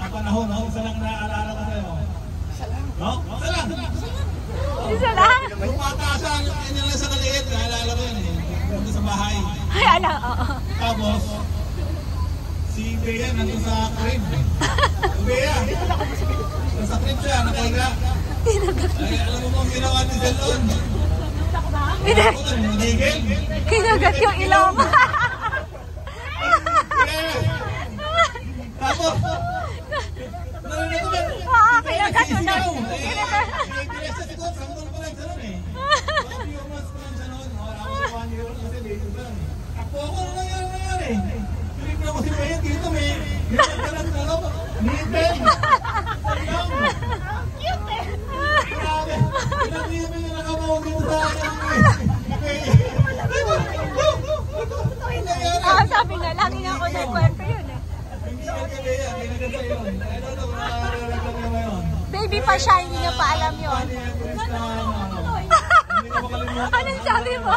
panahon, no? Isa lang naaalala ko sa'yo. Isa lang? No? Isa lang! Isa lang? Yung bata siya, yun lang sa kaliit, naalala ko yun eh. Nandun sa bahay. Ay, ala, oo. Tapos, si Bea nandun sa crib. Bea, sa crib siya, nakahiga. Ay, alam mo bang ginawa ni Zelon? Kinagat yung ilong. Tapos, narinig ko ba? Oo, kinagat mo na. Ako ano nangyari? Pinip na ko si Bea dito, may nagkalat na lang. Nipel! Cute eh! Grabe! Pinag-iibig na nakamawag mo sa akin. Sabi nga, lagi nga ako nagkwento yun eh. Hindi ka Bea, kinagat sa yun. I don't know, nakakalalag na ngayon. Baby pa siya, hindi niya pa alam yun. Anong sabi mo?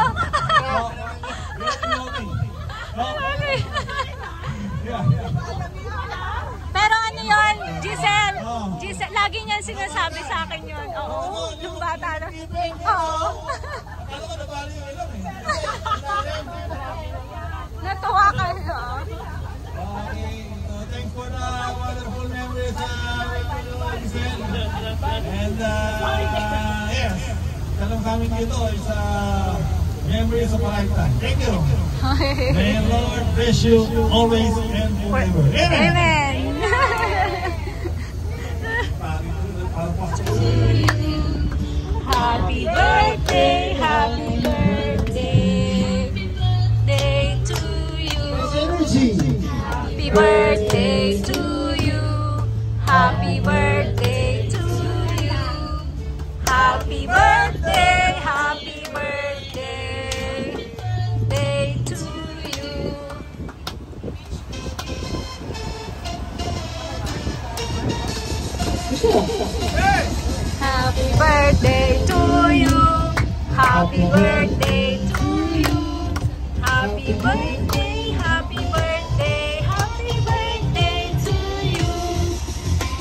Pero ano yun, Giselle? Giselle, lagi niyan sinasabi sa akin yun. Oo, yung bata na. Oo. Natuwa ka, no? Okay, so thanks for the wonderful memories, Giselle. And yes, talang sa amin dito is memories of a lifetime. Thank you. May Lord bless you always and forever. Amen. Amen. Happy birthday, happy birthday, day to you. Happy birthday to you. Happy birthday to you. Happy birthday, happy birthday, day to you. Happy birthday to you. Happy birthday to you. Happy birthday, happy birthday, happy birthday to you.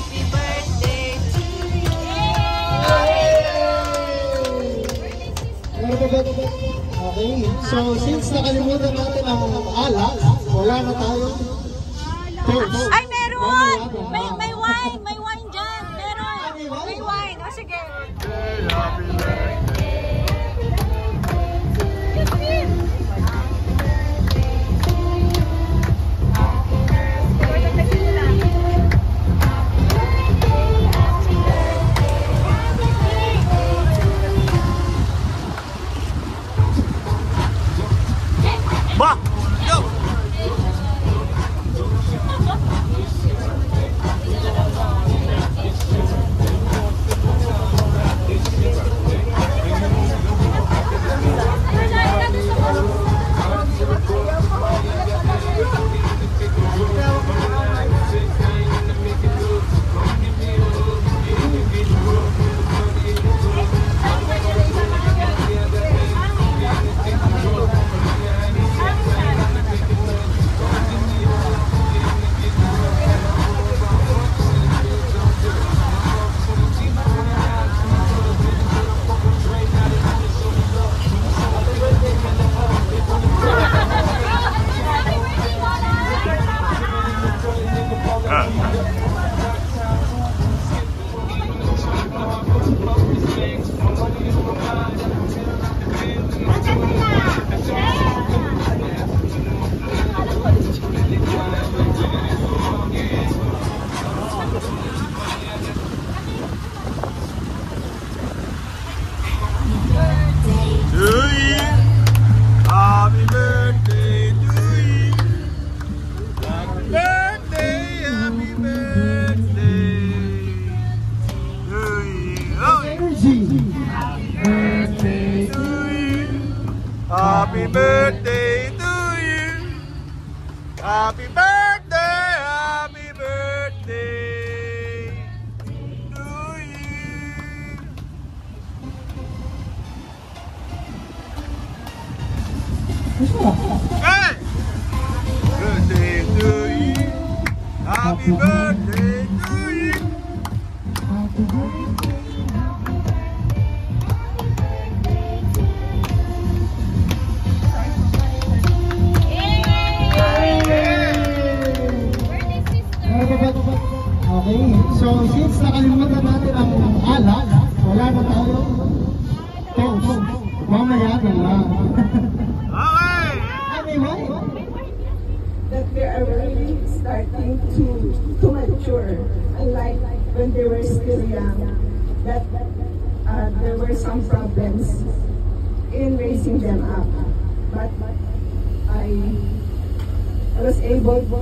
Happy birthday to you. Okay, so since nakalimutan natin ang alak, wala na tayong toast. Ay, meron! May wine dyan. Meron. May wine. O, sige. Ba! Go! Happy birthday to you. Happy birthday, happy birthday to you. Hey! Birthday to you. Happy birthday to you. Okay, so since nakalimutan natin ang alak, wala na tayong toast. Mamaya na lang. Okay! Anyway, that they are really starting to mature. Unlike when they were still young, that there were some problems in raising them up. But I was able to,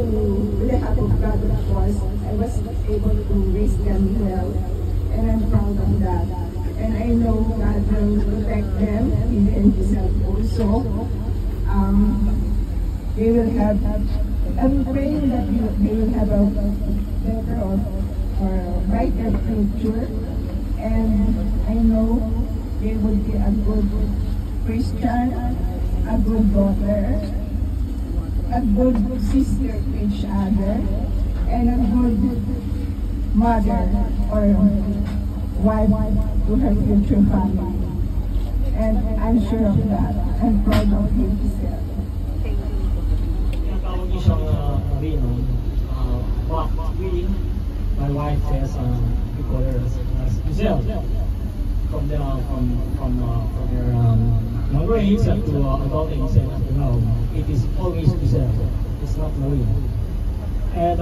with the help of God of course, I was able to raise them well, and I'm proud of that. And I know God will protect them, even Himself also. They will have, I'm praying that they will have a better or brighter future, and I know they will be a good Christian, a good daughter, a good sister to each other, and a good mother or wife to her future family. And I'm sure of that. I'm proud of him. Tinatawag niyo siyang Rino. But we, my wife says, we call her as Giselle. From her younger age up to adult age and up to now, it is always Giselle. It's not Marie. And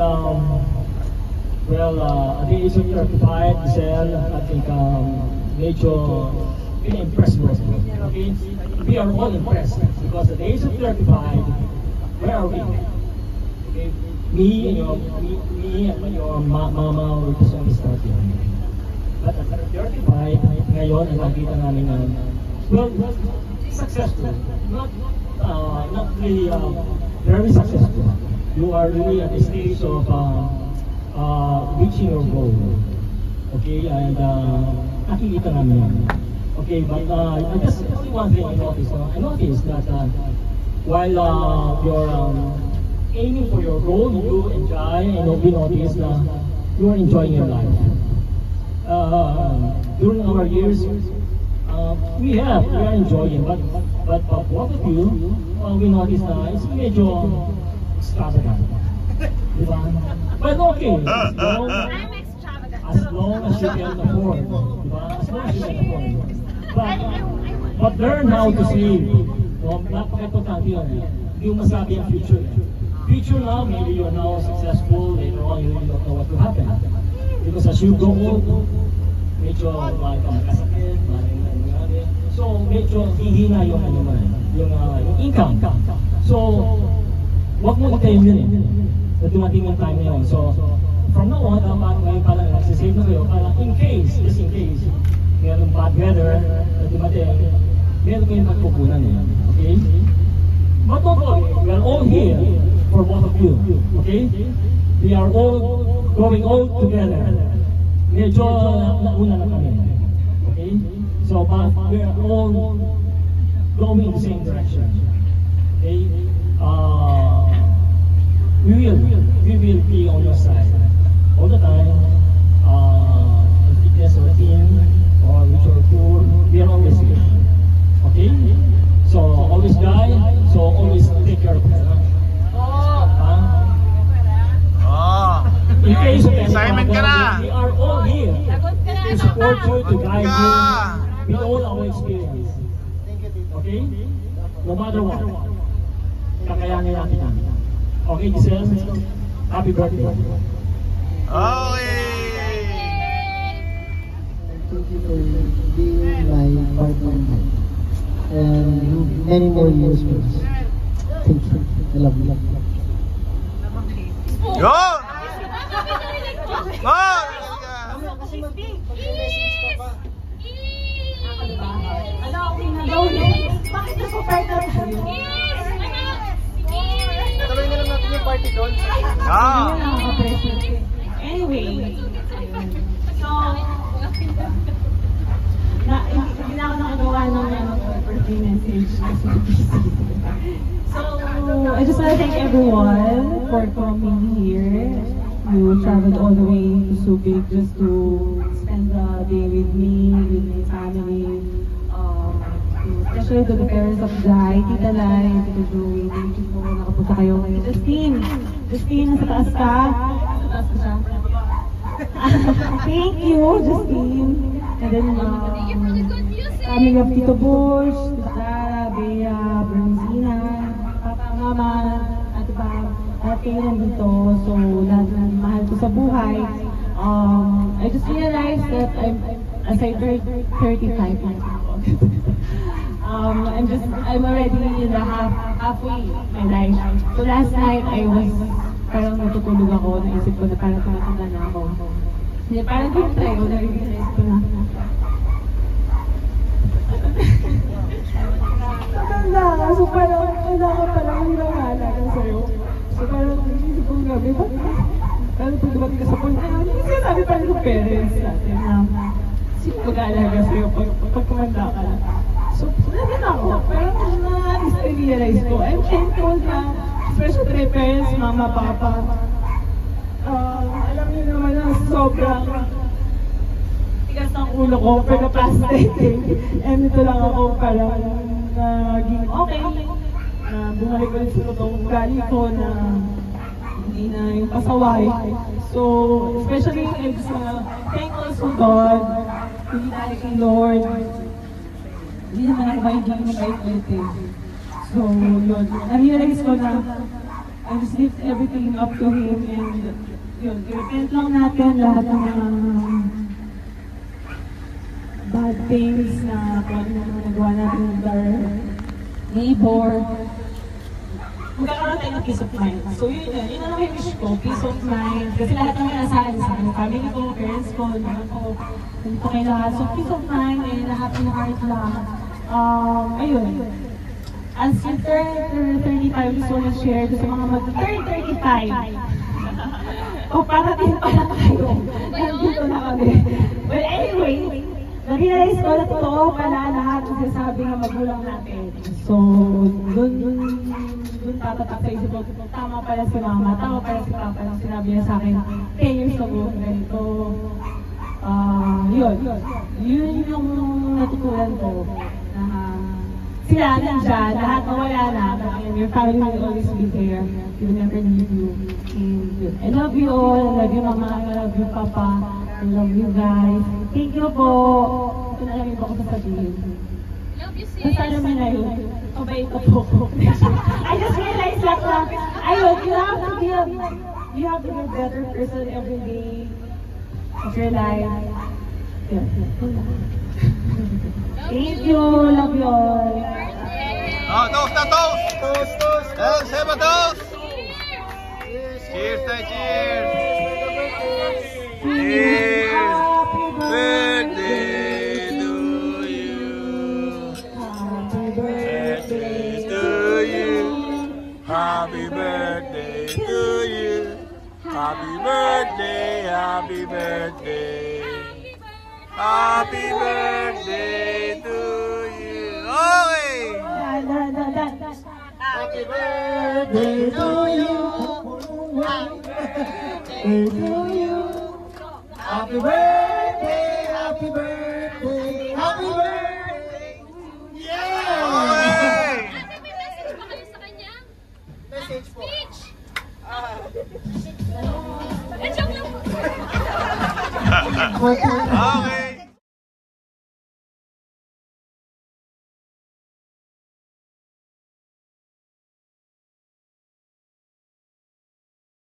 well, at the age of 35, Giselle, I think medyo impressed mo. Okay? We are all impressed because at the age of 35, where are we? Okay? Me and your mama were just on the start here. But at 35, ngayon, ang nakita namin na, well, successful. Not really very successful. You are really at the stage of reaching your goal. Okay, and nakikita namin yan. Okay, but just only one thing I noticed. I noticed that while you're aiming for your goal, you enjoy, and we notice that you are enjoying your life. During our years, we are enjoying, but both of you, we notice that it's medyo extravagant. Diba? But okay, as long as you can afford, diba? As long as you can afford. But learn how to save. Napaka-importante yun. Hindi mo masabi ang future. Future now, maybe you're now successful, later on you don't know what will happen. Because as you grow old, medyo mahal ka magkasakit, so medyo hihina yung income. So, wag mo itayin yun eh. Na dumating yung time na yun. So, from now on, dapat ngayon parang nagsisave na kayo, parang in case, just in case, mayroong bad weather na dumating, meron kayong magpupunan eh. Okay? But don't worry, we are all here for both of you. Okay? We are all going all together. Medyo nauna na kami. Okay? So, but we are all going in the same direction. Okay? We will be on your side all the time. Fitness routine or with your tour, we are always here. Okay? So always guide, so always take care of her. In case of Simon ka na. we are all here to support you, to guide you with all our experience. Okay? No matter what, kakayanin natin yan. Okay, Giselle? Happy birthday. Okay! thank you for being my partner and many more years with us. Thank you. I love you. Yun! Oh! Bakit nasa-partner kayo? Tuloy na lang natin yung party doon. Ah! Anyway, so, hindi na ako nakagawa ng birthday message. So, I just want to thank everyone for coming here. you traveled all the way to Subic just to spend the day with me, with my family. Especially to the parents of Jai, Tita Lai, Tita Joey, thank you po, nakapunta kayo. Justine, nasa taas ka? Nasa taas ka siya? Thank you, Justine. And then, family of Tito Bush, Tita Clara, Bea, Bernzina, Papa, Mama, Ate Pam, lahat kayo nandito. So, lahat ng mahal ko sa buhay. I just realized that as I turned 35 months ago, I'm already in the halfway my life. So last night, parang natutulog ako, naisip ko na parang tumatanda na ako. Hindi, parang yung tayo, naisip ko na. Matanda ka, so parang wala ka parang hinahala sa'yo. So parang naisip ko gabi, parang pag dumating ka sa punta, hindi sinasabi pa rin ng parents natin na sino mag-aalaga sa'yo pag kumanda ka na. So, nandun ako. Parang na-realize ko. I'm thankful na, especially my parents, mama, papa. Alam niyo naman na sobrang tigas ng ulo ko for the past decade. And ito lang ako parang naging okay. Bumalik ulit sa totoong ugali ko na hindi na yung pasaway. So, especially I'm thankful to God, hindi tayo kay Lord. Hindi naman ako hindi mabait ulit eh. So, yun. Na-realize ko na I just lift everything up to Him and yun, i-repent lang natin lahat ng mga bad things na kung ano naman nagawa natin with our neighbor. Magkakaroon tayo ng peace of mind. So yun yun. Yun na lang yung wish ko, peace of mind. Kasi lahat naman nasa akin sa akin. Family ko, parents ko, naman ko. Nandito kayo lahat. So peace of mind and happy heart lang. Ayun. As you turn 35, just want to share sa mga mag-turn 35. O para din pala tayo. Nandito na kami. But anyway, na-realize ko na totoo pala lahat ng sinasabi ng magulang natin. So, dun tatatak sa isip ko, tama pala si mama, tama pala si papa nang sinabi niya sa akin 10 years ago, ganito. Yun yung natutunan ko na sila nandiyan, lahat nawala na, and your family will always be there. We will never leave you. And I love you all, I love you mama, I love you papa, I love you guys. Thank you po. Ito na lang yung bako sasabihin. Basta alam mo na yun, mabait na po ko. I just realized that ayun, you have to be a better person every day of your life. Yeah. Thank you, love you all. Toast na toast! Toast! Say ba toast? Cheers! Cheers! Cheers! Birthday to you! Happy birthday to you! Happy birthday to you! Happy birthday! Happy birthday! Happy birthday to you! Okay! Happy birthday to you! Happy birthday to you! Happy birthday! Happy birthday! Happy birthday! Yeah! Okay! May message ba kayo sa kanya? Message po. Speech! Joke lang po.